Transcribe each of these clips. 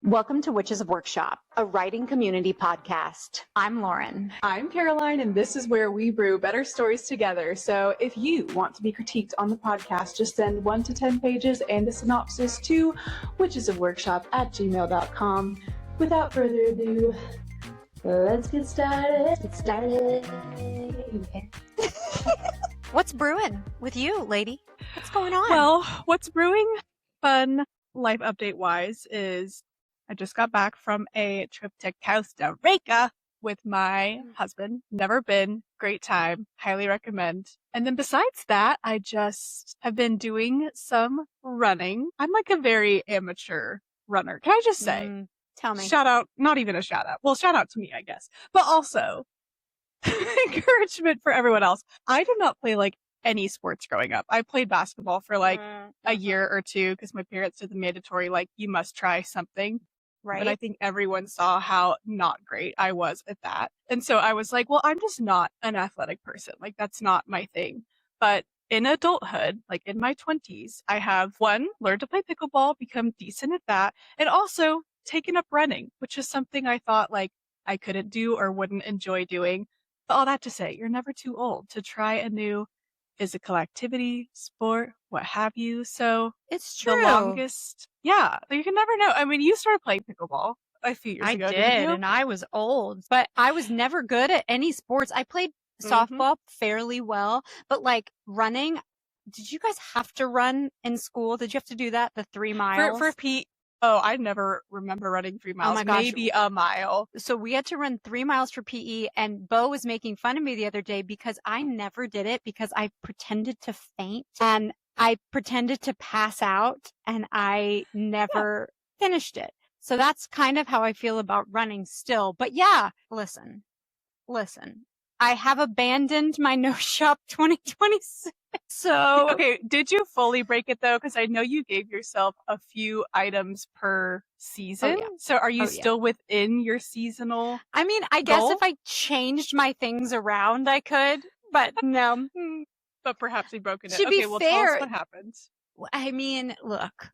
Welcome to Witches of Workshop, a writing community podcast. I'm Lauren. I'm Caroline, and this is where we brew better stories together. So if you want to be critiqued on the podcast, just send 1 to 10 pages and a synopsis to witchesofworkshop@gmail.com. Without further ado, let's get started. What's brewing with you, lady? What's going on? Well, what's brewing fun life update wise is I just got back from a trip to Costa Rica with my husband. Never been. Great time. Highly recommend. And then besides that, I just have been doing some running. I'm like a very amateur runner. Can I just say? Tell me. Shout out, not even a shout out. Well, shout out to me, I guess. But also, encouragement for everyone else. I did not play like any sports growing up. I played basketball for like a year or two because my parents did the mandatory, like, you must try something. Right. But I think everyone saw how not great I was at that. And so I was like, well, I'm just not an athletic person. Like, that's not my thing. But in adulthood, like in my 20s, I have learned to play pickleball, become decent at that, and also taken up running, which is something I thought like I couldn't do or wouldn't enjoy doing. But all that to say, you're never too old to try a new physical activity, sport, what have you. So It's true. the longest, yeah, you can never know. I mean, you started playing pickleball a few years ago, didn't you? And I was old, but I was never good at any sports. I played softball fairly well, but like running, did you guys have to run in school? Did you have to do that? The 3 miles? For Pete, I never remember running 3 miles. Oh my gosh. Maybe a mile. So we had to run 3 miles for PE, and Bo was making fun of me the other day because I never did it because I pretended to faint and I pretended to pass out and I never finished it. So that's kind of how I feel about running still. But yeah, listen. I have abandoned my No Shop 2026. So Okay, did you fully break it though? Because I know you gave yourself a few items per season. yeah. So are you still within your seasonal? I mean, I guess goal? if I changed my things around, I could, but no. But perhaps you've broken it. To be Okay, well, fair- tell us what happened. I mean, look.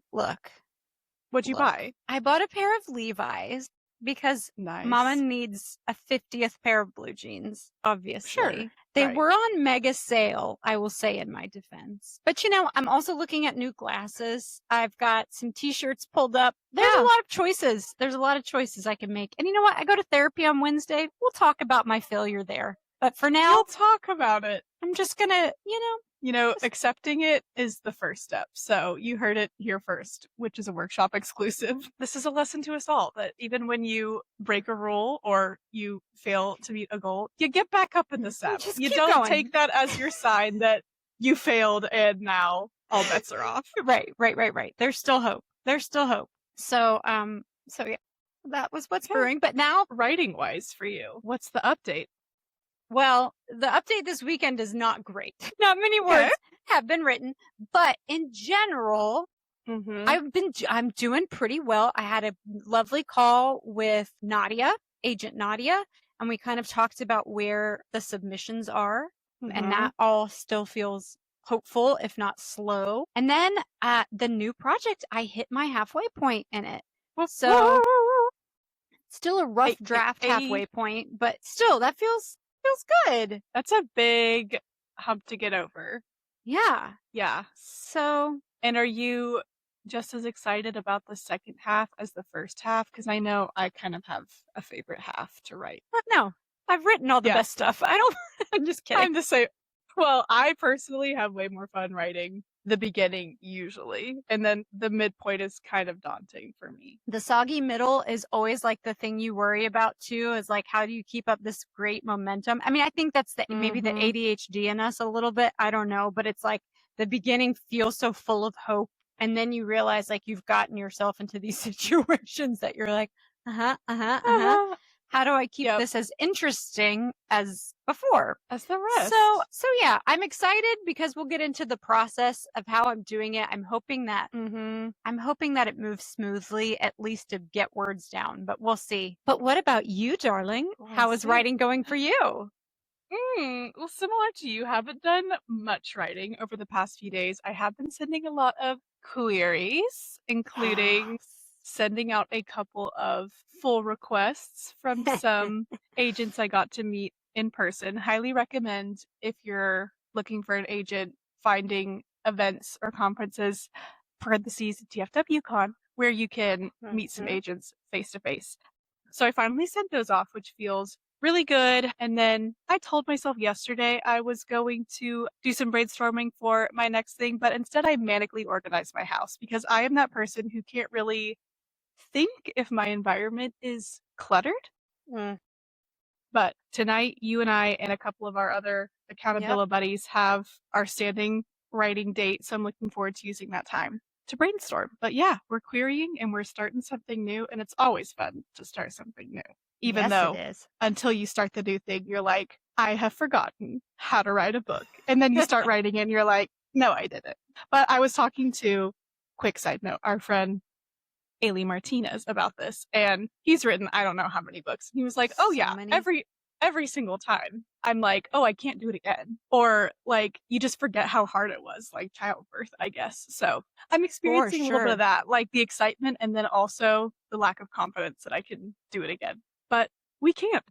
What'd you Look. buy? I bought a pair of Levi's because Nice. Mama needs a 50th pair of blue jeans, obviously. Sure, They right. were on mega sale, I will say in my defense. But you know, I'm also looking at new glasses. I've got some t-shirts pulled up. There's a lot of choices. There's a lot of choices I can make. And you know what? I go to therapy on Wednesday. We'll talk about my failure there. But for now, We'll talk about it. I'm just gonna, Accepting it is the first step. So you heard it here first, which is a workshop exclusive. This is a lesson to us all that even when you break a rule or you fail to meet a goal, you get back up in the saddle. Just You keep don't going. take that as your sign that you failed and now all bets are off. Right. There's still hope. So, yeah, that was what's brewing. But now, Writing wise for you, what's the update? well, the update this weekend is not great. Not many words have been written, but in general, I'm doing pretty well. I had a lovely call with Agent Nadia, and we kind of talked about where the submissions are, and that all still feels hopeful, if not slow. And then the new project, I hit my halfway point in it. So still a rough draft halfway point, but still that feels good. That's a big hump to get over. Yeah. Yeah. So, And are you just as excited about the second half as the first half? Because I know I kind of have a favorite half to write. no, I've written all the best stuff. I'm just kidding. I'm the same. Well, I personally have way more fun writing the beginning usually, and then the midpoint is kind of daunting for me. The soggy middle is always like the thing you worry about too, is like, how do you keep up this great momentum? I mean, I think that's maybe the ADHD in us a little bit. I don't know, but it's like the beginning feels so full of hope. And then you realize like you've gotten yourself into these situations that you're like, how do I keep this as interesting as before? As the rest. So yeah, I'm excited because we'll get into the process of how I'm doing it. I'm hoping that it moves smoothly, at least to get words down, but we'll see. But what about you, darling? How is writing going for you? Well, similar to you, haven't done much writing over the past few days. I have been sending a lot of queries, including sending out a couple of full requests from some agents I got to meet in person. Highly recommend, if you're looking for an agent, finding events or conferences, parentheses DFWCon, where you can meet some agents face to face. So I finally sent those off, which feels really good. And then I told myself yesterday I was going to do some brainstorming for my next thing, but instead I manically organized my house because I am that person who can't really think if my environment is cluttered. But tonight, you and I and a couple of our other accountability buddies have our standing writing date, so I'm looking forward to using that time to brainstorm. But yeah, we're querying and we're starting something new, and it's always fun to start something new. Even though it is. Until you start the new thing, you're like, I have forgotten how to write a book. And then you start writing and you're like, no, I didn't. But I was talking to, quick side note, our friend Ailey Martinez about this, and he's written I don't know how many books. He was like, oh yeah, every single time I'm like, oh, I can't do it again, or like you just forget how hard it was, like childbirth, I guess. So I'm experiencing a little bit of that, like the excitement and then also the lack of confidence that I can do it again. But we can,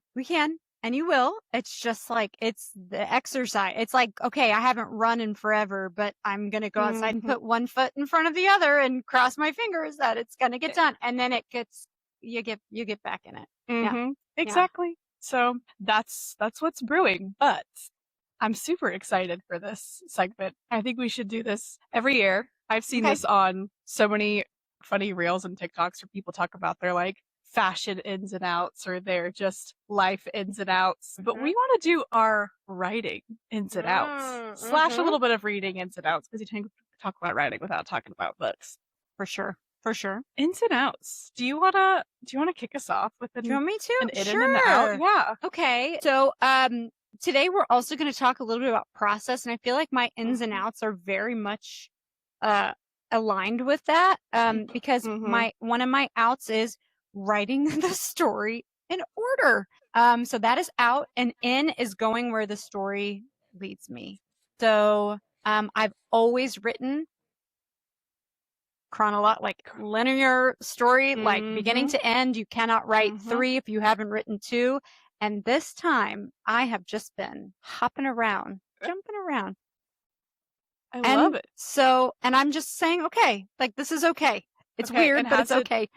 and you will. It's just like, it's the exercise. It's like, okay, I haven't run in forever, but I'm going to go outside and put one foot in front of the other and cross my fingers that it's going to get done. And then you get back in it. Yeah. Exactly. Yeah. So that's what's brewing, but I'm super excited for this segment. I think we should do this every year. I've seen this on so many funny reels and TikToks where people talk about their like fashion ins and outs or their just life ins and outs. But we want to do our writing ins and outs slash a little bit of reading ins and outs, because you can't talk about writing without talking about books. For sure. Ins and outs. Do you wanna kick us off with do you want me to? An in and an out? Yeah. Okay. So today we're also going to talk a little bit about process, and I feel like my ins and outs are very much aligned with that. Because one of my outs is writing the story in order. So that is out, and in is going where the story leads me. So I've always written like linear story, like beginning to end. You cannot write 3 if you haven't written 2. And this time I have just been hopping around, jumping around. I love it. So, and I'm just saying, okay, like this is okay. It's weird, but it's okay.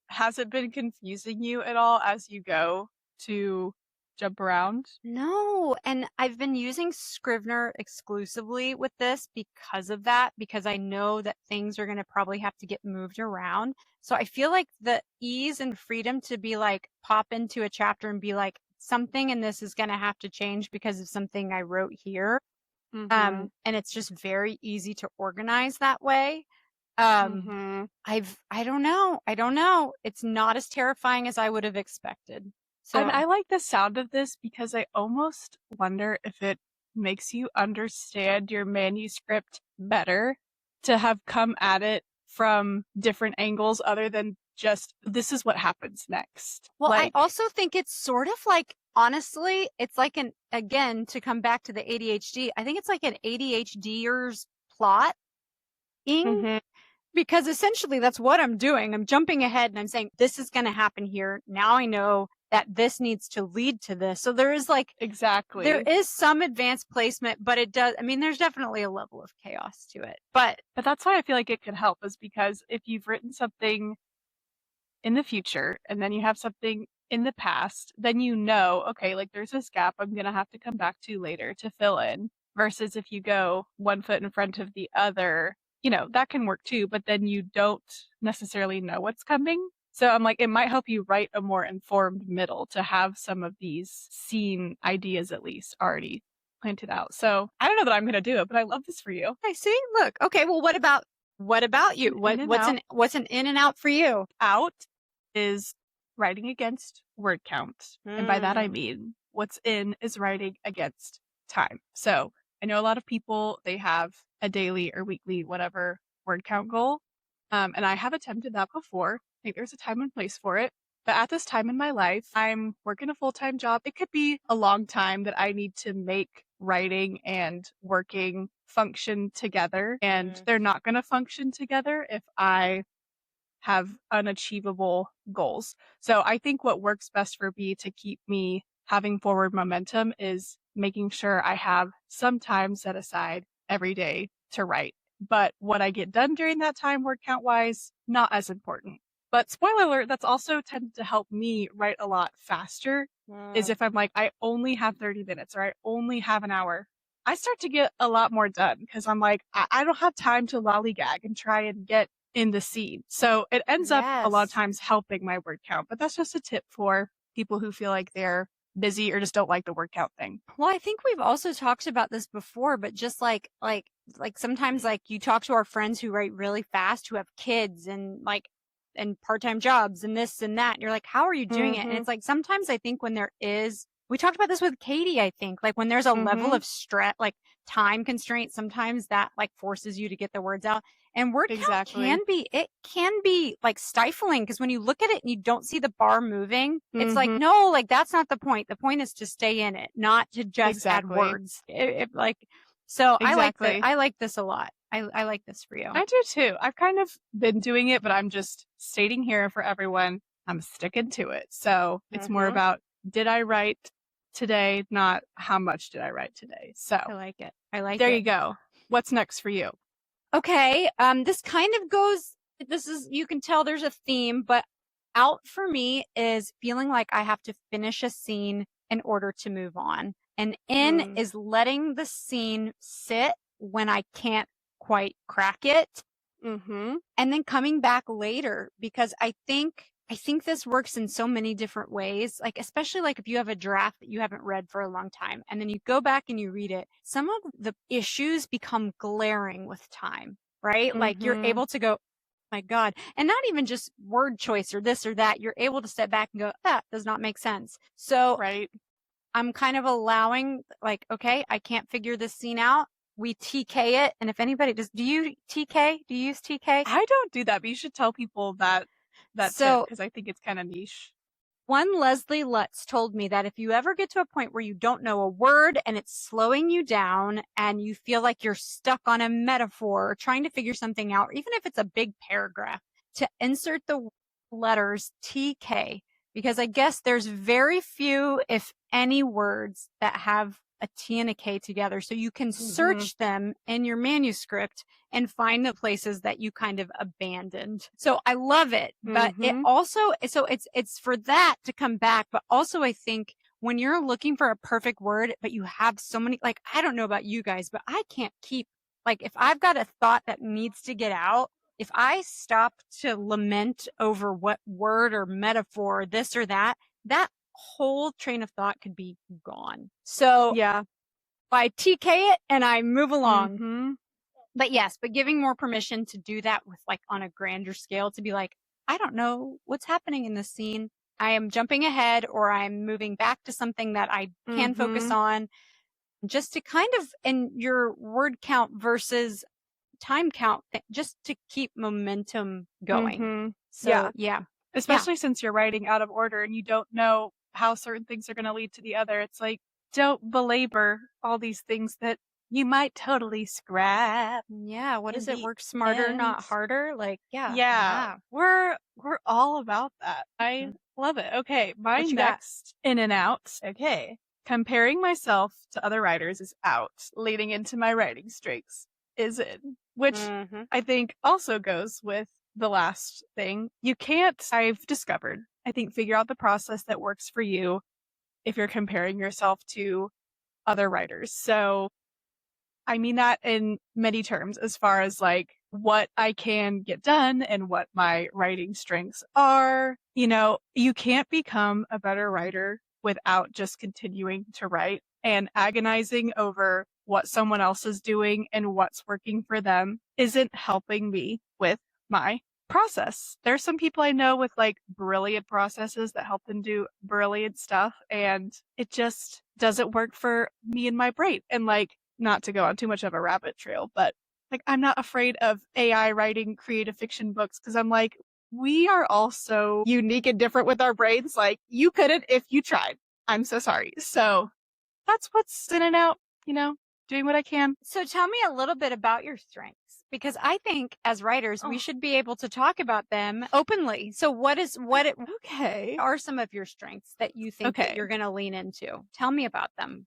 Has it been confusing you at all as you go to jump around? No, and I've been using Scrivener exclusively with this because of that, because I know that things are going to probably have to get moved around. So I feel like the ease and freedom to be like, pop into a chapter and be like, something in this is going to have to change because of something I wrote here. And it's just very easy to organize that way. I don't know. It's not as terrifying as I would have expected. So, and I like the sound of this because I almost wonder if it makes you understand your manuscript better to have come at it from different angles other than just, this is what happens next. Well, I also think it's sort of like, honestly, it's like again, to come back to the ADHD, I think it's like an ADHDer's plot. Because essentially that's what I'm doing. I'm jumping ahead and I'm saying, this is going to happen here. Now I know that this needs to lead to this. So there is like, there is some advanced placement, but it does, I mean, there's definitely a level of chaos to it, but that's why I feel like it can help, is because if you've written something in the future and then you have something in the past, then you know, okay, like there's this gap I'm going to have to come back to later to fill in, versus if you go one foot in front of the other, you know, that can work too, but then you don't necessarily know what's coming. So I'm like, it might help you write a more informed middle to have some of these scene ideas at least already planted out. So I don't know that I'm going to do it, but I love this for you. I see. Look. Okay. Well, what about you? What's an in and out for you? Out is writing against word count. And by that, I mean, what's in is writing against time. So I know a lot of people, they have a daily or weekly, whatever word count goal. And I have attempted that before. I think there's a time and place for it. But at this time in my life, I'm working a full-time job. It could be a long time that I need to make writing and working function together. And they're not going to function together if I have unachievable goals. So I think what works best for me to keep me having forward momentum is making sure I have some time set aside every day to write. But what I get done during that time, word count wise, not as important. But spoiler alert, that's also tended to help me write a lot faster, is if I'm like, I only have 30 minutes or I only have an hour. I start to get a lot more done because I'm like, I don't have time to lollygag and try and get in the scene. So it ends up a lot of times helping my word count. But that's just a tip for people who feel like they're busy or just don't like the word count thing. Well, I think we've also talked about this before, but just like sometimes like you talk to our friends who write really fast, who have kids and part-time jobs and this and that. And you're like, how are you doing it? And it's like, sometimes I think when we talked about this with Katie, I think, like when there's a level of stress, like time constraint, sometimes that like forces you to get the words out. And word count can be like stifling because when you look at it and you don't see the bar moving, it's like, no, like that's not the point. The point is to stay in it, not to just add words. I like this a lot. I like this for you. I do too. I've kind of been doing it, but I'm just stating here for everyone, I'm sticking to it. So it's more about, did I write today? Not how much did I write today? So I like it. There you go. What's next for you? Okay. This kind of goes, you can tell there's a theme, but out for me is feeling like I have to finish a scene in order to move on. And in is letting the scene sit when I can't quite crack it. And then coming back later, because I think this works in so many different ways, like especially like if you have a draft that you haven't read for a long time and then you go back and you read it, some of the issues become glaring with time, right? Like you're able to go, my God, and not even just word choice or this or that. You're able to step back and go, that does not make sense. So I'm kind of allowing like, okay, I can't figure this scene out. We TK it. And if anybody does, do you TK? Do you use TK? I don't do that, but you should tell people that because I think it's kind of niche. One Leslie Lutz told me that if you ever get to a point where you don't know a word and it's slowing you down and you feel like you're stuck on a metaphor or trying to figure something out, even if it's a big paragraph, to insert the letters TK, because I guess there's very few, if any, words that have a T and a K together. So you can search them in your manuscript and find the places that you kind of abandoned. So I love it, but it also, so it's for that to come back. But also I think when you're looking for a perfect word, but you have so many, like, I don't know about you guys, but I can't keep, like, if I've got a thought that needs to get out, if I stop to lament over what word or metaphor, this or that whole train of thought could be gone. So I TK it and I move along. But yes, but giving more permission to do that with like on a grander scale, to be like, I don't know what's happening in this scene. I am jumping ahead or I'm moving back to something that I can focus on, just to kind of, in your word count versus time count, just to keep momentum going. So especially since you're writing out of order and you don't know how certain things are going to lead to the other. It's like, don't belabor all these things that you might totally scrap. Yeah. What is it? Work smarter, not harder. Like, we're all about that. I love it. Okay. My next in and out. Okay. Comparing myself to other writers is out. Leading into my writing strengths is in, which I think also goes with the last thing. You can't, I've discovered, I think, figure out the process that works for you if you're comparing yourself to other writers. So I mean that in many terms, as far as like what I can get done and what my writing strengths are. You know, you can't become a better writer without just continuing to write and agonizing over what someone else is doing and what's working for them isn't helping me with my process. There's some people I know with like brilliant processes that help them do brilliant stuff, and it just doesn't work for me and my brain. And like, not to go on too much of a rabbit trail, but like, I'm not afraid of AI writing creative fiction books because I'm like, we are all so unique and different with our brains. Like, you couldn't if you tried. I'm so sorry. So that's what's in and out, you know, doing what I can. So tell me a little bit about your strengths, because I think as writers, we Oh. should be able to talk about them openly. So what Okay. are some of your strengths that you think that Okay. you're going to lean into? Tell me about them.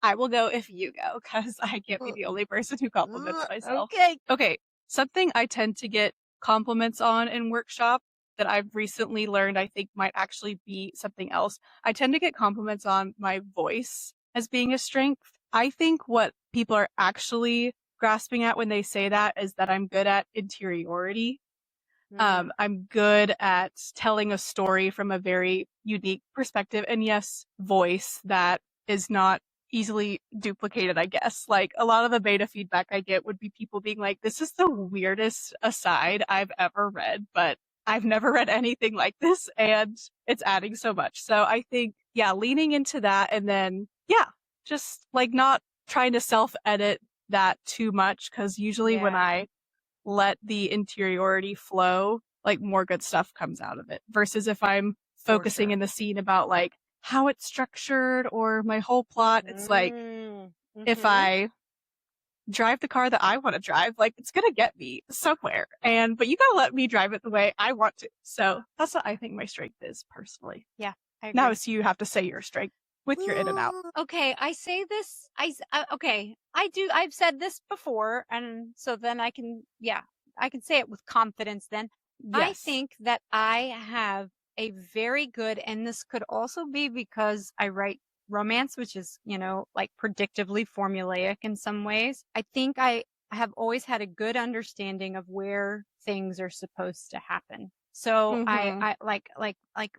I will go if you go, because I can't be the only person who compliments myself. Okay. Okay. Something I tend to get compliments on in workshop that I've recently learned I think might actually be something else. I tend to get compliments on my voice as being a strength. I think what people are actually grasping at when they say that is that I'm good at interiority. I'm good at telling a story from a very unique perspective. And yes, voice that is not easily duplicated, I guess. Like a lot of the beta feedback I get would be people being like, this is the weirdest aside I've ever read, but I've never read anything like this and it's adding so much. So I think, yeah, leaning into that and then, yeah, just like not trying to self-edit that too much. Cause usually when I let the interiority flow, like more good stuff comes out of it versus if I'm focusing in the scene about like how it's structured or my whole plot. It's like if I drive the car that I want to drive, like it's gonna get me somewhere. But you gotta let me drive it the way I want to. So that's what I think my strength is personally. Yeah, I agree. Now it's you have to say your strength with your in and out. Okay, I say this. Okay, I do. I've said this before, and so then I can say it with confidence. Then I Yes. think that I have a very good, and this could also be because I write romance, which is, like predictably formulaic in some ways. I think I have always had a good understanding of where things are supposed to happen. So I like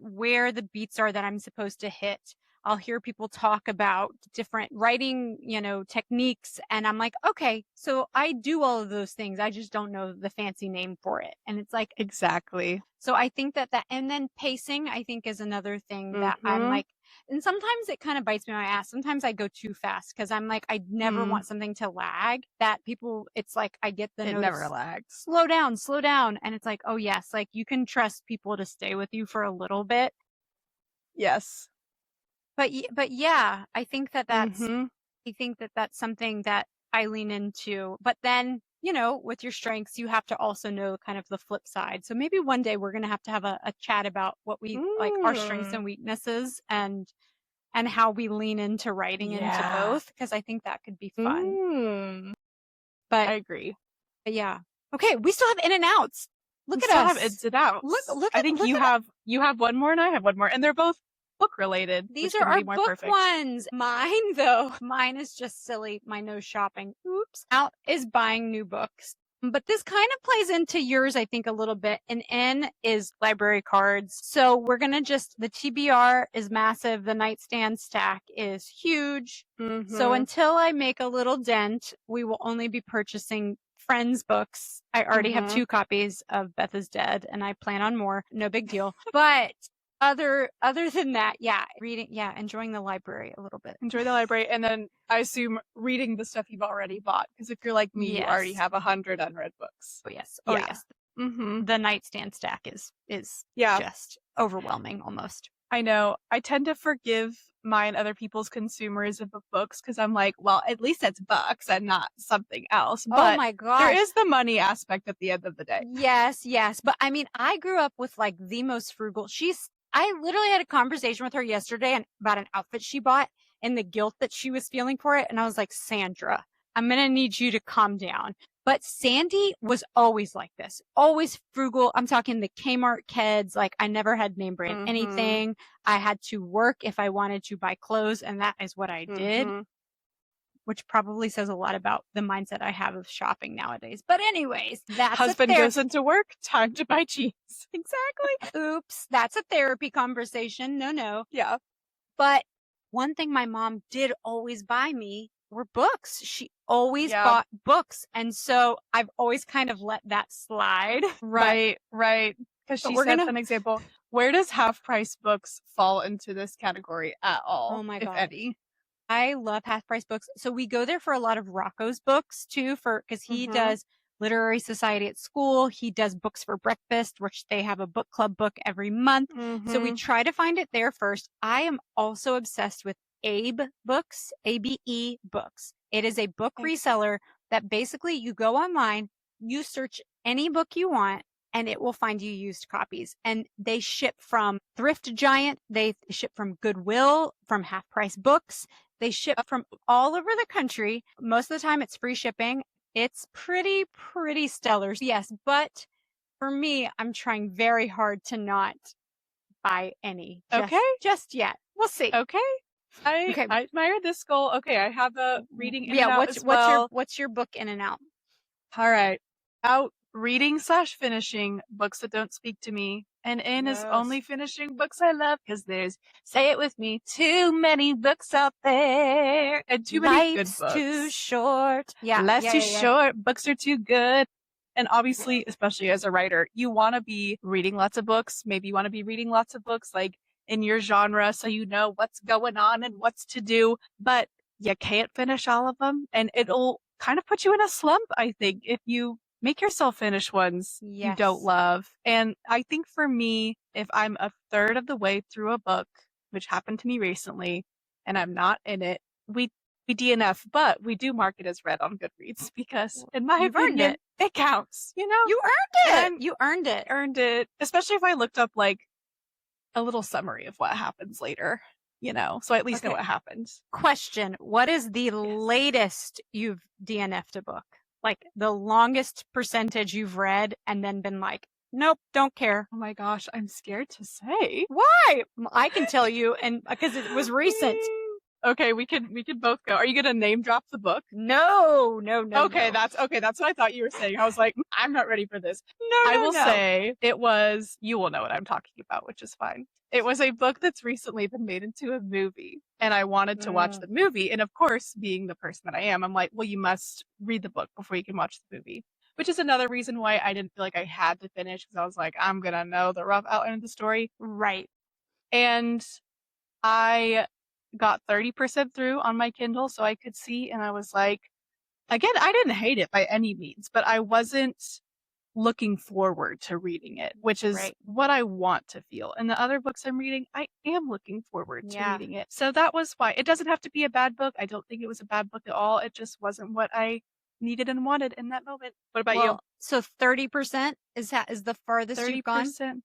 where the beats are that I'm supposed to hit. I'll hear people talk about different writing, techniques. And I'm like, okay, so I do all of those things. I just don't know the fancy name for it. And it's like, exactly. So I think that and then pacing, I think is another thing that I'm like, and sometimes it kind of bites me in my ass. Sometimes I go too fast because I'm like, I never want something to lag that people, it's like, I get the notice, never lags. Slow down. And it's like, oh yes, like you can trust people to stay with you for a little bit. Yes. But yeah, I think that that's something that I lean into. But then, with your strengths, you have to also know kind of the flip side. So maybe one day we're going to have a chat about what we like, our strengths and weaknesses and how we lean into writing into both. Cause I think that could be fun. But I agree. But yeah. Okay. We still have in and outs. Look at us. We still have ins and outs. Look I think you have one more and I have one more and they're both book related. These are our book ones. Mine though, mine is just silly. My no shopping. Oops. Out is buying new books. But this kind of plays into yours, I think, a little bit. And N is library cards. So we're going to the TBR is massive. The nightstand stack is huge. So until I make a little dent, we will only be purchasing friends' books. I already have 2 copies of Beth is Dead and I plan on more. No big deal. But other than that, enjoying the library a little bit. Enjoy the library, and then I assume reading the stuff you've already bought, because if you're like me, you already have 100 unread books. Oh yes, yes. The nightstand stack is just overwhelming almost. I know. I tend to forgive mine other people's consumerism of books because I'm like, well, at least it's books and not something else. But oh my gosh, there is the money aspect at the end of the day. Yes. But I mean, I grew up with like the most frugal. I literally had a conversation with her yesterday about an outfit she bought and the guilt that she was feeling for it. And I was like, Sandra, I'm going to need you to calm down. But Sandy was always like this, always frugal. I'm talking the Kmart kids. Like I never had name brand anything. I had to work if I wanted to buy clothes. And that is what I did, which probably says a lot about the mindset I have of shopping nowadays. But anyways, that's husband goes into work, time to buy jeans. Exactly. Oops. That's a therapy conversation. No. Yeah. But one thing my mom did always buy me were books. She always bought books. And so I've always kind of let that slide. Right. Because she said an example. Where does half price books fall into this category at all? Oh my God. If any. I love half price books. So we go there for a lot of Rocco's books too, because he does literary society at school. He does books for breakfast, which they have a book club book every month. So we try to find it there first. I am also obsessed with Abe books, ABE books. It is a book reseller, that basically you go online, you search any book you want, and it will find you used copies. And they ship from Thrift Giant, they ship from Goodwill, from Half Price Books. They ship from all over the country. Most of the time it's free shipping. It's pretty stellar. Yes, but for me, I'm trying very hard to not buy any just yet. We'll see. Okay. I admire this goal. Okay, I have a reading in and out as well. What's your book in and out? All right. Out reading/finishing books that don't speak to me. And in is only finishing books I love because there's, say it with me, too many books out there and too many good books. Life's too short. Yeah. Life's too short. Books are too good. And obviously, especially as a writer, you want to be reading lots of books. Maybe you want to be reading lots of books like in your genre so you know what's going on and what's to do. But you can't finish all of them. And it'll kind of put you in a slump, I think, if you make yourself finish ones you don't love. And I think for me, if I'm a third of the way through a book, which happened to me recently, and I'm not in it, we DNF, but we do mark it as read on Goodreads because, in my opinion, it counts. You know, you earned it. And you earned it. Especially if I looked up like a little summary of what happens later. You know, so I at least know what happens. Question: what is the latest you've DNF'd a book? Like the longest percentage you've read and then been like, nope, don't care. Oh my gosh, I'm scared to say. Why? I can tell you, and because it was recent. Okay, we could both go. Are you gonna name drop the book? No. Okay, that's what I thought you were saying. I was like, I'm not ready for this. I will say it was. You will know what I'm talking about, which is fine. It was a book that's recently been made into a movie, and I wanted to watch the movie. And of course, being the person that I am, I'm like, well, you must read the book before you can watch the movie. Which is another reason why I didn't feel like I had to finish, because I was like, I'm gonna know the rough outline of the story. Right. And I got 30% through on my Kindle so I could see, and I was like, again, I didn't hate it by any means, but I wasn't looking forward to reading it, which is what I want to feel. And the other books I'm reading, I am looking forward to reading it. So that was why. It doesn't have to be a bad book. I don't think it was a bad book at all. It just wasn't what I needed and wanted in that moment. What about you? So 30% is the farthest 30%. You've gone?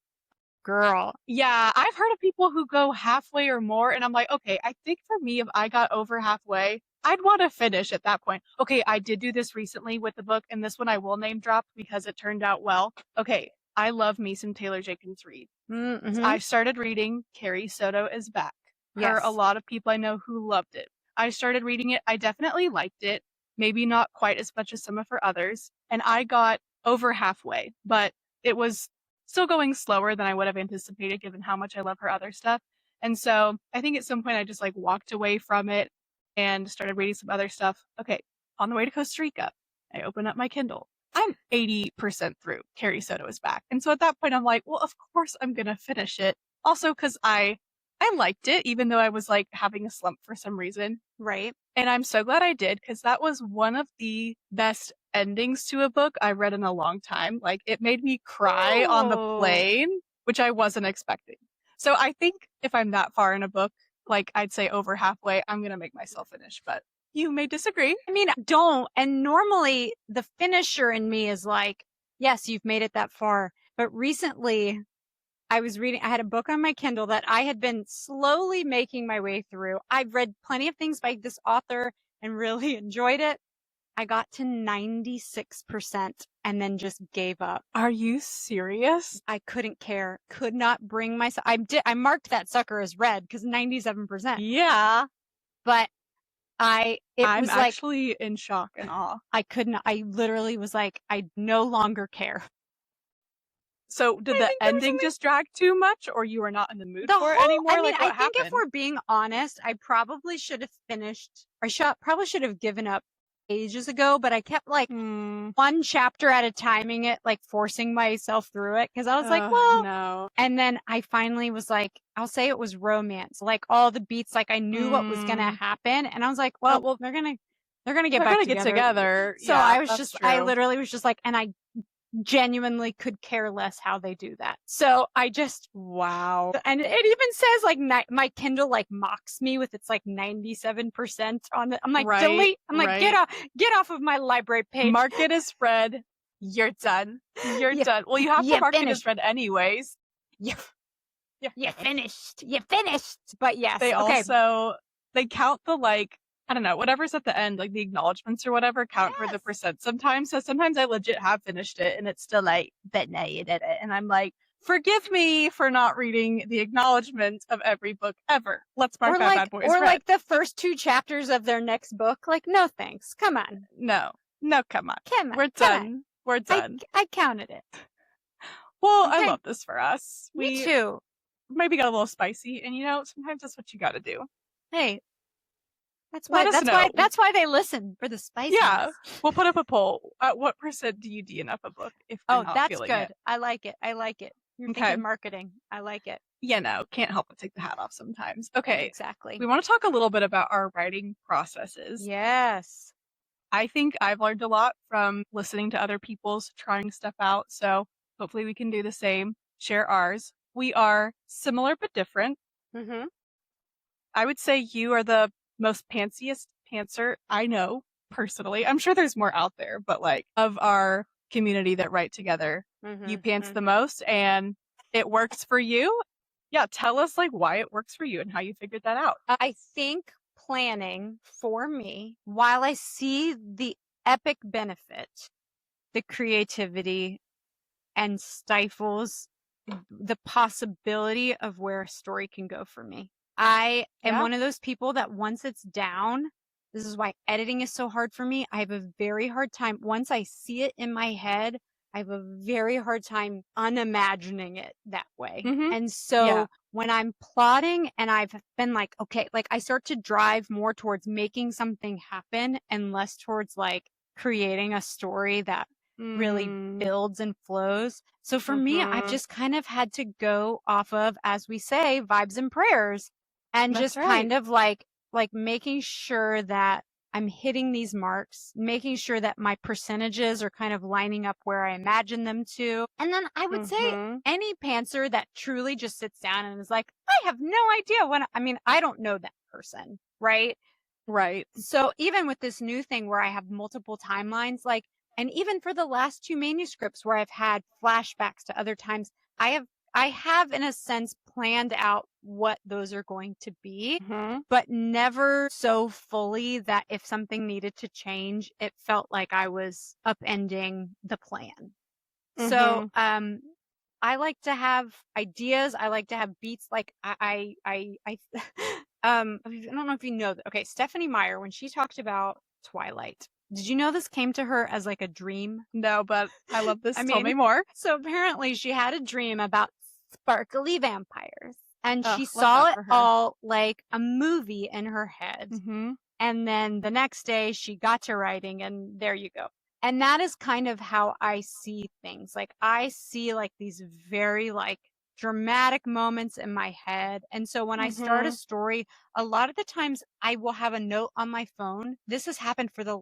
Girl. Yeah, I've heard of people who go halfway or more, and I'm like, okay, I think for me, if I got over halfway, I'd want to finish at that point. Okay, I did do this recently with the book, and this one I will name drop because it turned out well. Okay, I love Mason Taylor Jenkins Reid. Mm-hmm. I started reading Carrie Soto is Back. There are a lot of people I know who loved it. I started reading it. I definitely liked it. Maybe not quite as much as some of her others. And I got over halfway, but it was still going slower than I would have anticipated given how much I love her other stuff. And so I think at some point I just like walked away from it and started reading some other stuff. Okay, on the way to Costa Rica, I open up my Kindle. I'm 80% through Carrie Soto is Back. And so at that point I'm like, well, of course I'm going to finish it. Also because I liked it, even though I was like having a slump for some reason. Right. And I'm so glad I did, because that was one of the best endings to a book I read in a long time. Like, it made me cry on the plane, which I wasn't expecting. So I think if I'm that far in a book, like I'd say over halfway, I'm going to make myself finish, but you may disagree. I mean, don't. And normally the finisher in me is like, yes, you've made it that far. But recently I had a book on my Kindle that I had been slowly making my way through. I've read plenty of things by this author and really enjoyed it. I got to 96% and then just gave up. Are you serious? I couldn't care. Could not bring myself. I marked that sucker as read because 97%. Yeah. But I'm actually in shock and awe. I literally was like, I no longer care. So did the ending just drag too much, or you were not in the mood for it anymore? I think if we're being honest, I probably should have finished, or probably should have given up ages ago, but I kept like one chapter at a timing it, like forcing myself through it, because I was like, well, no. And then I finally was like, I'll say it was romance, like all the beats, like I knew what was gonna happen, and I was like, well, they're gonna get together. Get together. So yeah, I literally was just like, and I genuinely could care less how they do that. So I just, Wow. and it even says like my Kindle like mocks me with its like 97% on it. I'm like, Right, delete. I'm like, get off of my library page. Mark it as read. You're done. You're done. Well, you have to mark it as read anyways. You finished. You finished. But yes, they also, they count the like, I don't know, whatever's at the end, like the acknowledgements or whatever, count for the percent sometimes. So sometimes I legit have finished it and it's still like, but no, you did it. And I'm like, forgive me for not reading the acknowledgement of every book ever. Let's mark that bad boy as read. Or like the first 2 chapters of their next book. Like, no thanks. Come on. No, come on. We're done. We're done. I counted it. Well, okay. I love this for us. Me too. Maybe got a little spicy, and sometimes that's what you got to do. Hey, that's why they listen, for the spiciness. Yeah, we'll put up a poll. At what % do you DNF a book if you're not that's feeling good. it? I like it. You're thinking marketing. I like it. Yeah, no, can't help but take the hat off sometimes. Okay, exactly. We want to talk a little bit about our writing processes. Yes. I think I've learned a lot from listening to other people's, trying stuff out. So hopefully we can do the same, share ours. We are similar but different. Mm-hmm. I would say you are the most pantsiest pantser I know personally. I'm sure there's more out there, but like of our community that write together, you pants the most and it works for you. Yeah, tell us like why it works for you and how you figured that out. I think planning for me, while I see the epic benefit, the creativity, and stifles the possibility of where a story can go for me. I am one of those people that once it's down, this is why editing is so hard for me. I have a very hard time. Once I see it in my head, I have a very hard time unimagining it that way. And so when I'm plotting and I've been like, okay, like I start to drive more towards making something happen and less towards like creating a story that really builds and flows. So for me, I've just kind of had to go off of, as we say, vibes and prayers, and just kind of like making sure that I'm hitting these marks, making sure that my percentages are kind of lining up where I imagine them to. And then I would say any pantser that truly just sits down and is like, I have no idea I don't know that person, right? Right. So even with this new thing where I have multiple timelines, like, and even for the last 2 manuscripts where I've had flashbacks to other times, I have in a sense planned out what those are going to be, but never so fully that if something needed to change, it felt like I was upending the plan. So, I like to have ideas. I like to have beats. Like I don't know if you know. Okay, Stephanie Meyer, when she talked about Twilight, did you know this came to her as like a dream? No, but I love this. Tell me more. So apparently she had a dream about sparkly vampires, and she saw it all like a movie in her head. And then the next day she got to writing, and there you go. And that is kind of how I see things. Like I see like these very like dramatic moments in my head. And so when I start a story, a lot of the times I will have a note on my phone. This has happened for this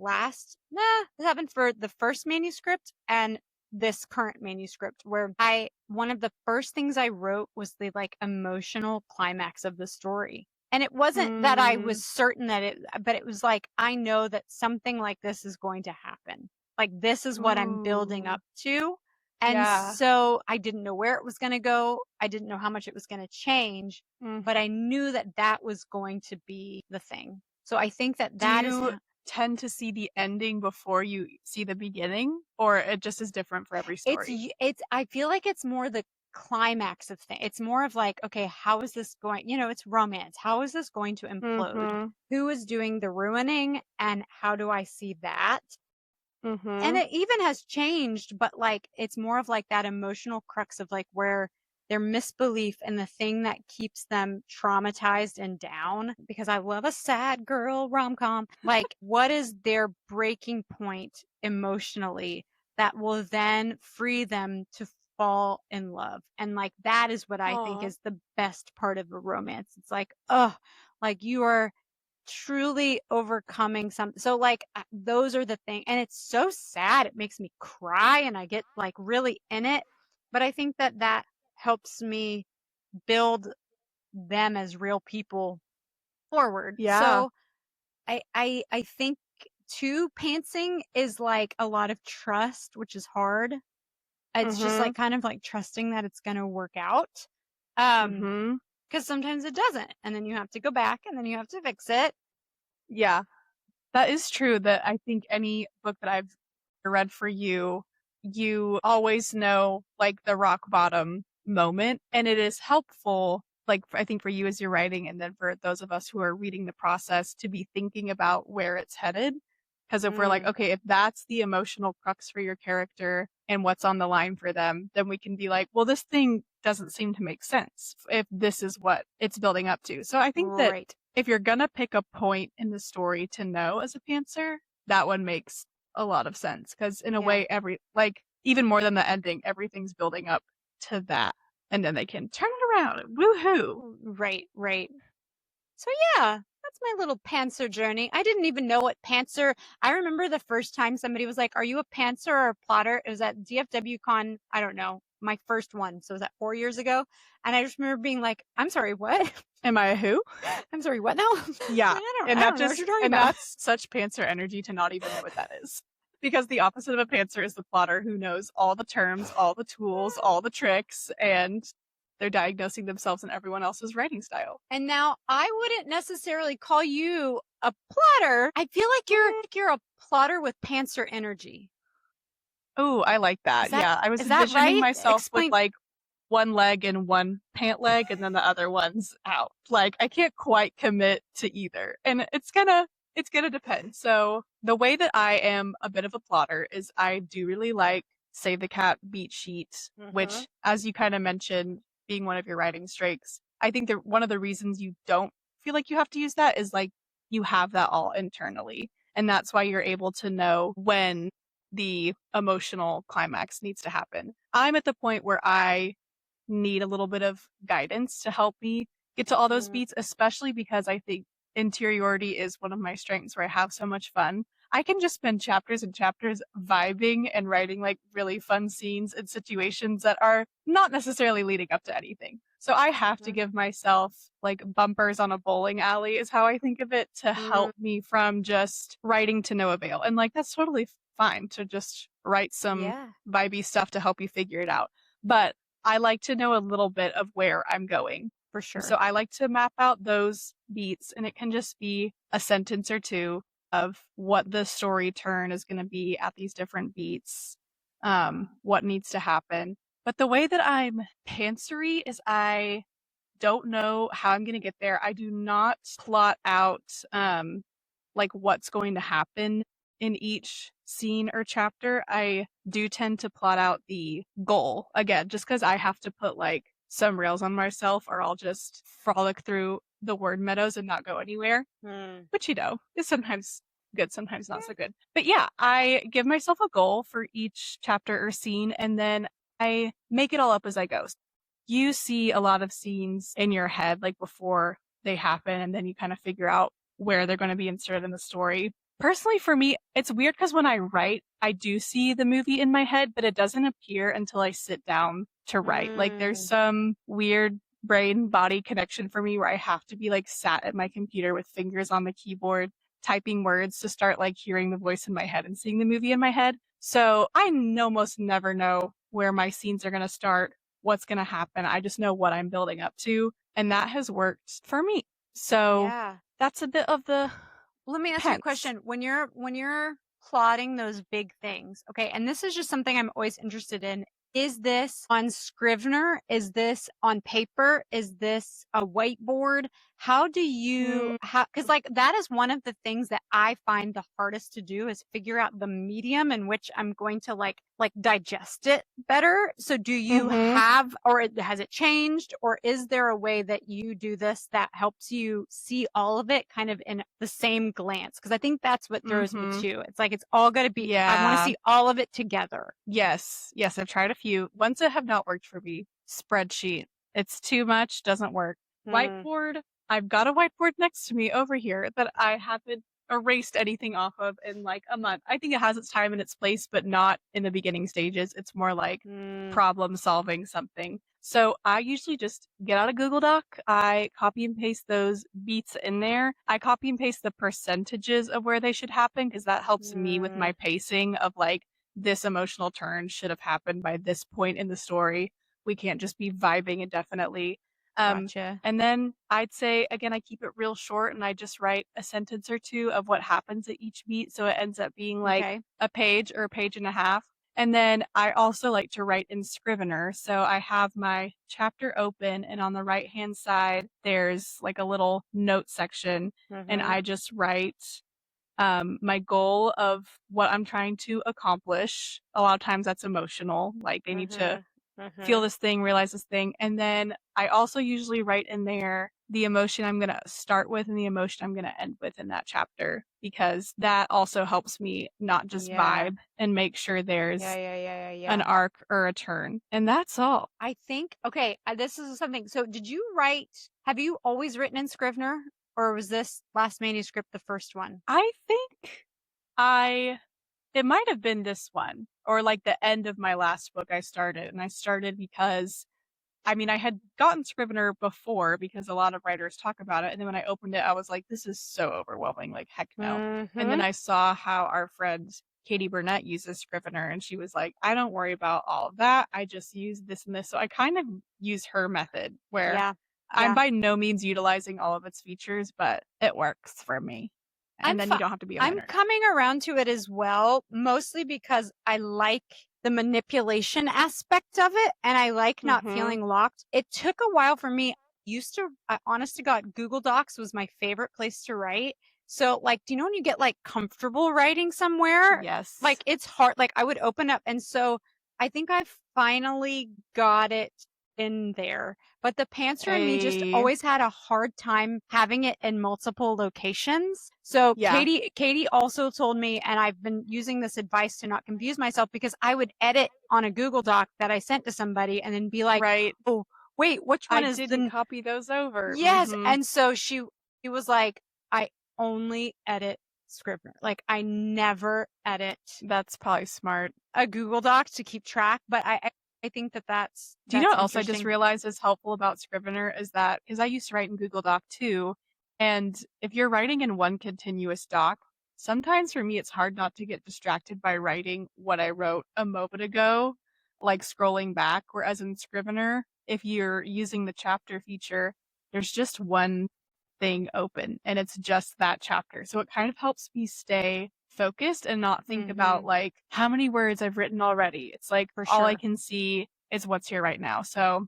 happened for the first manuscript and this current manuscript, where one of the first things I wrote was the like emotional climax of the story. And it wasn't that I was certain but it was like, I know that something like this is going to happen. Like this is what I'm building up to. And so I didn't know where it was going to go. I didn't know how much it was going to change, but I knew that that was going to be the thing. So I think that you tend to see the ending before you see the beginning, or it just is different for every story? I feel like it's more the climax of things. It's more of like, okay, how is this going? It's romance. How is this going to implode? Who is doing the ruining, and how do I see that? And it even has changed, but like it's more of like that emotional crux of like where their misbelief and the thing that keeps them traumatized and down, because I love a sad girl rom-com. Like what is their breaking point emotionally that will then free them to fall in love? And like that is what I think is the best part of a romance. It's like, oh, like you are truly overcoming something. So like those are the things, and it's so sad. It makes me cry and I get like really in it. But I think that helps me build them as real people forward. Yeah. So I think too, pantsing is like a lot of trust, which is hard. It's just like kind of like trusting that it's going to work out. Because sometimes it doesn't. And then you have to go back and then you have to fix it. Yeah, that is true. That I think any book that I've read for you, you always know like the rock bottom moment. And it is helpful, like I think for you as you're writing, and then for those of us who are reading the process to be thinking about where it's headed. Because if we're like, okay, if that's the emotional crux for your character and what's on the line for them, then we can be like, well, this thing doesn't seem to make sense if this is what it's building up to. So I think that if you're going to pick a point in the story to know as a pantser, that one makes a lot of sense. Because in a way, even more than the ending, everything's building up to that. And then they can turn it around. Woohoo. Right. So yeah, that's my little pantser journey. I didn't even know what pantser. I remember the first time somebody was like, "Are you a pantser or a plotter?" It was at DFW Con. I don't know, my first one. So was that 4 years ago? And I just remember being like, "I'm sorry, what? Am I a who? I'm sorry, what now?" Yeah, I don't know what you're talking about. That's such pantser energy to not even know what that is. Because the opposite of a pantser is the plotter who knows all the terms, all the tools, all the tricks, and they're diagnosing themselves in everyone else's writing style. And now I wouldn't necessarily call you a plotter. I feel like you're a plotter with pantser energy. Oh, I like that. Yeah, I was envisioning myself with like one leg and one pant leg, and then the other one's out. Like I can't quite commit to either, and it's gonna depend. So the way that I am a bit of a plotter is I do really like Save the Cat beat sheet, which, as you kind of mentioned, being one of your writing strengths, I think that one of the reasons you don't feel like you have to use that is like you have that all internally. And that's why you're able to know when the emotional climax needs to happen. I'm at the point where I need a little bit of guidance to help me get to all those beats, especially because I think interiority is one of my strengths where I have so much fun. I can just spend chapters and chapters vibing and writing like really fun scenes and situations that are not necessarily leading up to anything. So I have to give myself like bumpers on a bowling alley is how I think of it to help me from just writing to no avail. And like, that's totally fine to just write some vibey stuff to help you figure it out. But I like to know a little bit of where I'm going. For sure. So I like to map out those beats, and it can just be a sentence or two of what the story turn is going to be at these different beats, what needs to happen. But the way that I'm pantsery is I don't know how I'm going to get there. I do not plot out like what's going to happen in each scene or chapter. I do tend to plot out the goal, again, just because I have to put like some rails on myself or I'll just frolic through the word meadows and not go anywhere, which, you know, is sometimes good, sometimes not so good. But yeah, I give myself a goal for each chapter or scene, and then I make it all up as I go. You see a lot of scenes in your head, like before they happen, and then you kind of figure out where they're going to be inserted in the story. Personally, for me, it's weird because when I write, I do see the movie in my head, but it doesn't appear until I sit down to write. Like there's some weird brain body connection for me where I have to be like sat at my computer with fingers on the keyboard, typing words to start like hearing the voice in my head and seeing the movie in my head. So I almost never know where my scenes are going to start, what's going to happen. I just know what I'm building up to. And that has worked for me. So that's a bit of the... Let me ask you a question. When you're plotting those big things, okay, and this is just something I'm always interested in. Is this on Scrivener? Is this on paper? Is this a whiteboard? How do you, because like that is one of the things that I find the hardest to do is figure out the medium in which I'm going to like digest it better. So do you have, or has it changed? Or is there a way that you do this that helps you see all of it kind of in the same glance? Because I think that's what throws me too. It's like, it's all going to be, I want to see all of it together. Yes. I've tried a few. Ones that have not worked for me. Spreadsheet. It's too much. Doesn't work. Whiteboard. I've got a whiteboard next to me over here that I haven't erased anything off of in like a month. I think it has its time and its place, but not in the beginning stages. It's more like problem solving something. So I usually just get out a Google Doc. I copy and paste those beats in there. I copy and paste the percentages of where they should happen because that helps me with my pacing of like this emotional turn should have happened by this point in the story. We can't just be vibing indefinitely. Gotcha. And then I'd say, again, I keep it real short and I just write a sentence or two of what happens at each beat. So it ends up being like a page or a page and a half. And then I also like to write in Scrivener. So I have my chapter open and on the right-hand side, there's like a little note section and I just write my goal of what I'm trying to accomplish. A lot of times that's emotional. Like they need to feel this thing, realize this thing. And then I also usually write in there the emotion I'm going to start with and the emotion I'm going to end with in that chapter, because that also helps me not just vibe and make sure there's an arc or a turn. And that's all. I think, okay, this is something. So have you always written in Scrivener, or was this last manuscript the first one? I think it might have been this one, or like the end of my last book I started. And I started because, I mean, I had gotten Scrivener before because a lot of writers talk about it. And then when I opened it, I was like, this is so overwhelming. Like, heck no. And then I saw how our friend Katie Burnett uses Scrivener. And she was like, I don't worry about all of that. I just use this and this. So I kind of use her method where I'm by no means utilizing all of its features, but it works for me. And then you don't have to be a I'm coming around to it as well, mostly because I like the manipulation aspect of it and I like not feeling locked. It took a while for me. Honest to God, Google Docs was my favorite place to write. So like, do you know when you get like comfortable writing somewhere? Yes. Like it's hard. Like I would open up. And so I think I finally got it in there, but the pantser in me just always had a hard time having it in multiple locations. So Katie also told me, and I've been using this advice to not confuse myself, because I would edit on a Google Doc that I sent to somebody and then be like, oh, wait, which one is didn't copy those over. Yes. And so she was like, I only edit Scrivener. Like I never edit. That's probably smart. A Google Doc to keep track, but I think that's Do you know what else I just realized is helpful about Scrivener is that, because I used to write in Google Doc too, and if you're writing in one continuous doc, sometimes for me it's hard not to get distracted by writing what I wrote a moment ago, like scrolling back, whereas in Scrivener, if you're using the chapter feature, there's just one thing open and it's just that chapter. So it kind of helps me stay focused and not think about like how many words I've written already. It's like all I can see is what's here right now. So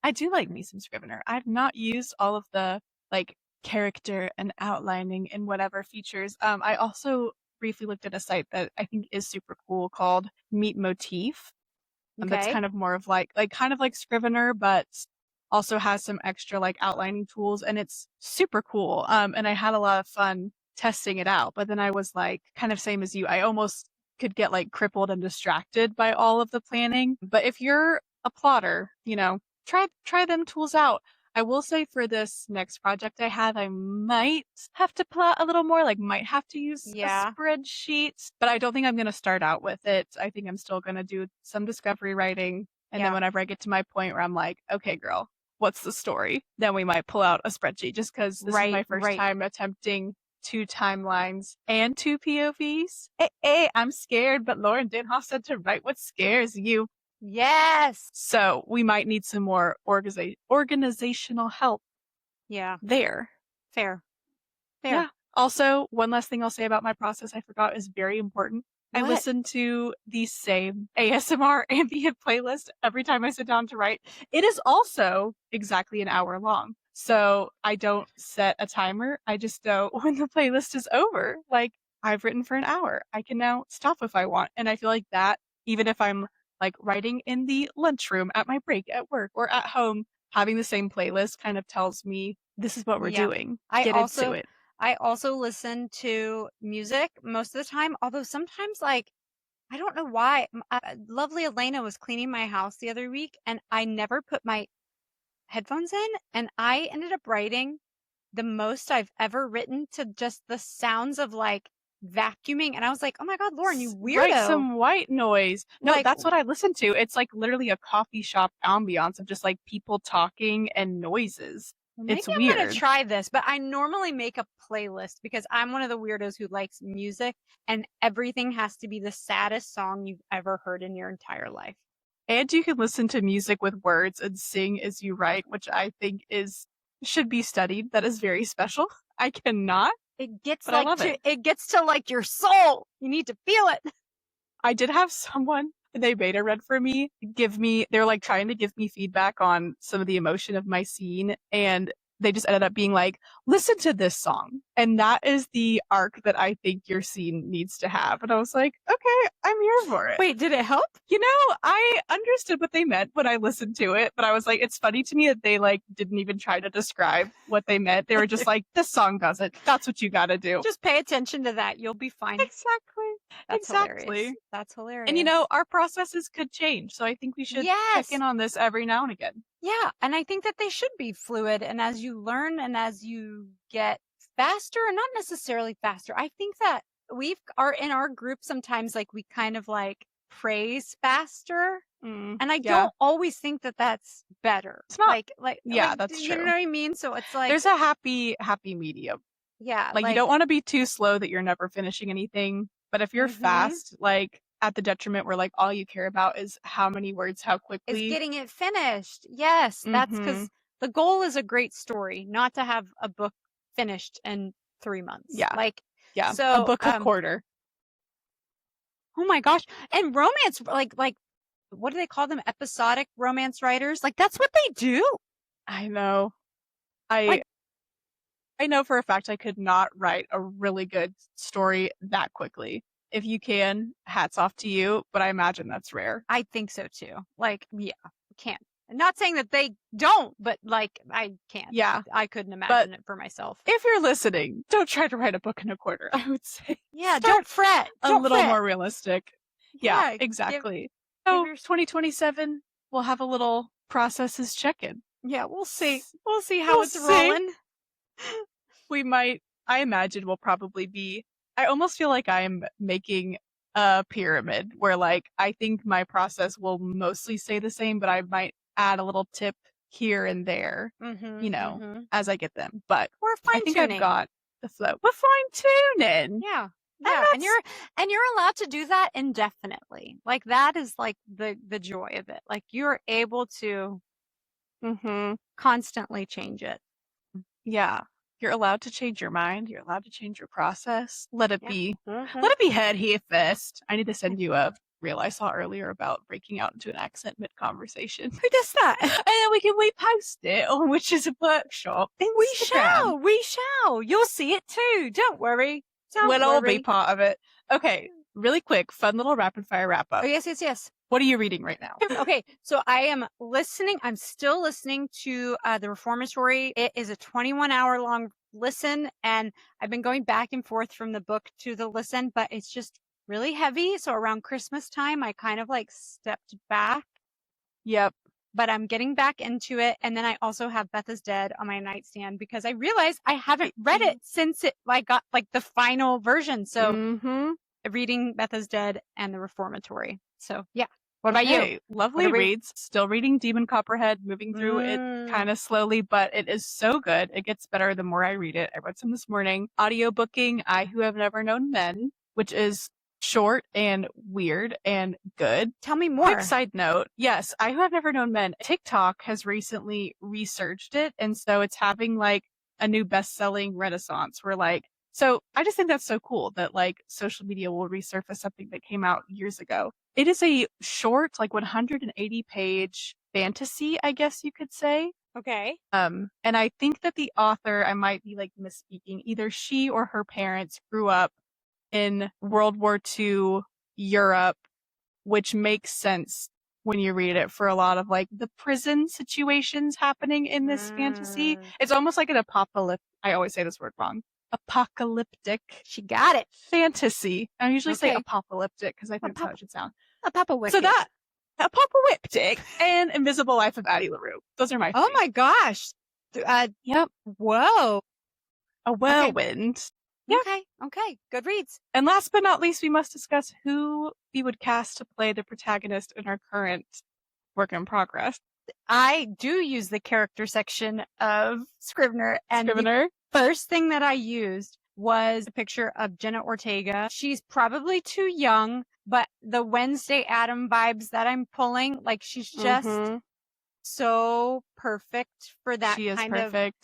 I do like me some Scrivener. I've not used all of the like character and outlining and whatever features. I also briefly looked at a site that I think is super cool called Meet Motif. That's kind of more of like kind of like Scrivener, but also has some extra like outlining tools, and it's super cool. And I had a lot of fun testing it out, but then I was like kind of same as you. I almost could get like crippled and distracted by all of the planning. But if you're a plotter, you know, try them tools out. I will say for this next project I have, I might have to plot a little more, like might have to use a spreadsheet, but I don't think I'm going to start out with it. I think I'm still going to do some discovery writing. And then whenever I get to my point where I'm like, okay, girl, what's the story? Then we might pull out a spreadsheet, just because this is my first time attempting 2 timelines and 2 POVs. Hey, I'm scared, but Lauren Dinhoff said to write what scares you. Yes. So we might need some more organizational help. Yeah. There. Fair. Yeah. Also, one last thing I'll say about my process I forgot is very important. What? I listen to the same ASMR ambient playlist every time I sit down to write. It is also exactly an hour long. So I don't set a timer. I just know when the playlist is over, like I've written for an hour, I can now stop if I want. And I feel like that, even if I'm like writing in the lunchroom, at my break, at work, or at home, having the same playlist kind of tells me this is what we're doing. Get into it. I also listen to music most of the time, although sometimes like, I don't know why. Lovely Elena was cleaning my house the other week and I never put my headphones in, and I ended up writing the most I've ever written to just the sounds of like vacuuming. And I was like, oh my God, Lauren, you weirdo. Write some white noise. No, Like- that's what I listen to. It's like literally a coffee shop ambiance of just like people talking and noises. Maybe It's I'm weird. gonna try this, but I normally make a playlist because I'm one of the weirdos who likes music and everything has to be the saddest song you've ever heard in your entire life. And you can listen to music with words and sing as you write, which I think should be studied. That is very special. I cannot. It gets But I love it gets to like your soul. You need to feel it. I did have someone, they beta read for me, they're like trying to give me feedback on some of the emotion of my scene, and they just ended up being like, listen to this song. And that is the arc that I think your scene needs to have. And I was like, okay, I'm here for it. Wait, did it help? You know, I understood what they meant when I listened to it, but I was like, it's funny to me that they like didn't even try to describe what they meant. They were just like, this song does it. That's what you gotta do. Just pay attention to that. You'll be fine. Exactly. That's exactly. Hilarious. That's hilarious. And you know, our processes could change. So I think we should check in on this every now and again. Yeah. And I think that they should be fluid. And as you learn and as you get faster, and not necessarily faster, I think that in our group sometimes like we kind of like praise faster. And I don't always think that that's better. It's not that's true. You know what I mean? So it's like there's a happy medium. Yeah. Like you don't want to be too slow that you're never finishing anything. But if you're fast, like at the detriment where like all you care about is how many words, how quickly. Is getting it finished. Yes. That's because the goal is a great story, not to have a book finished in 3 months. So a book a quarter. Oh my gosh. And romance, like what do they call them? Episodic romance writers? Like that's what they do. I know. I know for a fact I could not write a really good story that quickly. If you can, hats off to you, but I imagine that's rare. I think so too. Like, yeah, can't. I'm not saying that they don't, but like I can't. Yeah. I couldn't imagine it for myself. If you're listening, don't try to write a book in a quarter, I would say. Yeah, don't fret. A little more realistic. Yeah, exactly. So 2027, we'll have a little processes check-in. Yeah, we'll see. We'll see how it's rolling. I imagine we'll probably be, I almost feel like I'm making a pyramid where like, I think my process will mostly stay the same, but I might add a little tip here and there, as I get them. But I think I've got the flow. We're fine-tuning. Yeah. Yeah. And you're allowed to do that indefinitely. Like that is like the joy of it. Like you're able to constantly change it. Yeah. You're allowed to change your mind. You're allowed to change your process. Let it be head here first. I need to send you a reel I saw earlier about breaking out into an accent mid-conversation. Who does that? And then we can repost it on Witches of Workshop. We shall. You'll see it too. Don't worry. We'll all be part of it. Okay, really quick, fun little rapid fire wrap up. Oh, yes. What are you reading right now? Okay, so I'm still listening to The Reformatory. It is a 21-hour long listen, and I've been going back and forth from the book to the listen, but it's just really heavy. So around Christmas time, I kind of like stepped back. Yep. But I'm getting back into it. And then I also have Beth is Dead on my nightstand because I realized I haven't read it since it got like the final version. So reading Beth is Dead and The Reformatory. So yeah. What about you? Lovely reads. Still reading Demon Copperhead, moving through it kind of slowly, but it is so good. It gets better the more I read it. I read some this morning. Audiobooking I Who Have Never Known Men, which is short and weird and good. Tell me more. Quick side note. Yes, I Who Have Never Known Men. TikTok has recently researched it, and so it's having like a new best-selling renaissance where like, so I just think that's so cool that like social media will resurface something that came out years ago. It is a short, like 180 page fantasy, I guess you could say. Okay. And I think that the author, I might be like misspeaking, either she or her parents grew up in World War II Europe, which makes sense when you read it for a lot of like the prison situations happening in this fantasy. It's almost like an apocalyptic, I always say this word wrong, apocalyptic. She got it. Fantasy. I usually say apocalyptic because I think that's how it should sound. Apocalyptic. So that, apocalyptic and Invisible Life of Addie LaRue. Those are my Oh my gosh. Yep. Whoa. A whirlwind. Yeah. Okay. Good reads. And last but not least, we must discuss who we would cast to play the protagonist in our current work in progress. I do use the character section of Scrivener, and the first thing that I used was a picture of Jenna Ortega. She's probably too young, but the Wednesday Adam vibes that I'm pulling, like she's just so perfect for that. She is kind perfect.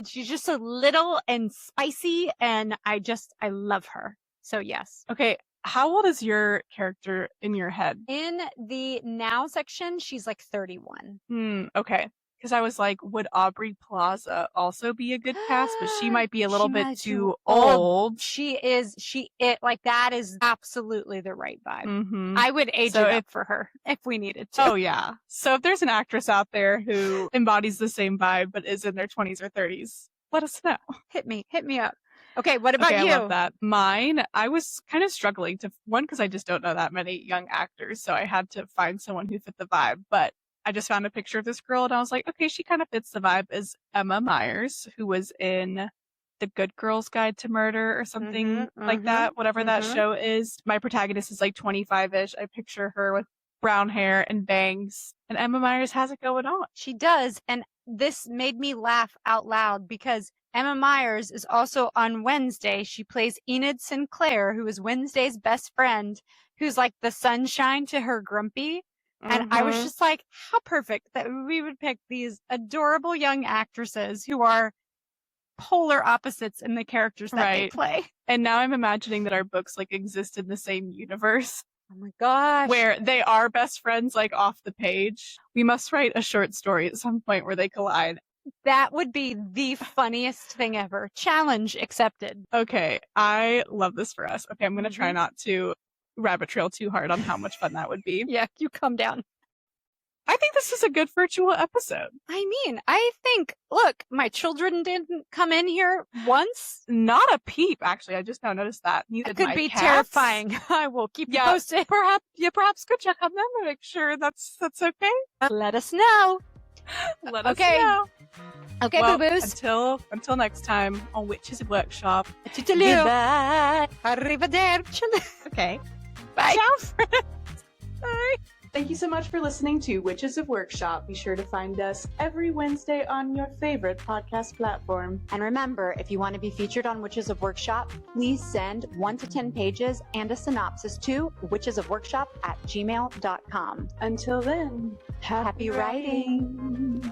She's just so little and spicy, and I love her. So yes. Okay, how old is your character in your head? In the now section, she's like 31. Okay. Because I was like, would Aubrey Plaza also be a good cast? But she might be a little bit too old. That is absolutely the right vibe. I would age it up for her if we needed to. Oh, yeah. So if there's an actress out there who embodies the same vibe but is in their 20s or 30s, let us know. Hit me up. Okay, what about you? I love that. Mine, I was kind of struggling to, one, because I just don't know that many young actors, so I had to find someone who fit the vibe, but I just found a picture of this girl and I was like, okay, she kind of fits the vibe as Emma Myers, who was in The Good Girl's Guide to Murder or something like that, whatever that show is. My protagonist is like 25-ish. I picture her with brown hair and bangs, and Emma Myers has it going on. She does, and this made me laugh out loud because Emma Myers is also on Wednesday. She plays Enid Sinclair, who is Wednesday's best friend, who's like the sunshine to her grumpy. And I was just like, how perfect that we would pick these adorable young actresses who are polar opposites in the characters that they play. And now I'm imagining that our books like exist in the same universe. Oh my gosh. Where they are best friends like off the page. We must write a short story at some point where they collide. That would be the funniest thing ever. Challenge accepted. Okay, I love this for us. Okay, I'm going to try not to rabbit trail too hard on how much fun that would be. Yeah, you calm down. I think this is a good virtual episode. I mean, I think, look, my children didn't come in here once. Not a peep, actually. I just now noticed that. Neither did my cats. Could be terrifying. I will keep you posted. Perhaps go check on them and make sure that's okay. Let us know. Let us know. Okay, well, boo-boos. Until next time on Witches of Workshop. Goodbye. Arrivederci. Okay. Bye. Ciao, friends. Bye. Thank you so much for listening to Witches of Workshop. Be sure to find us every Wednesday on your favorite podcast platform. And remember, if you want to be featured on Witches of Workshop, please send 1 to 10 pages and a synopsis to witchesofworkshop@gmail.com. Until then, happy writing.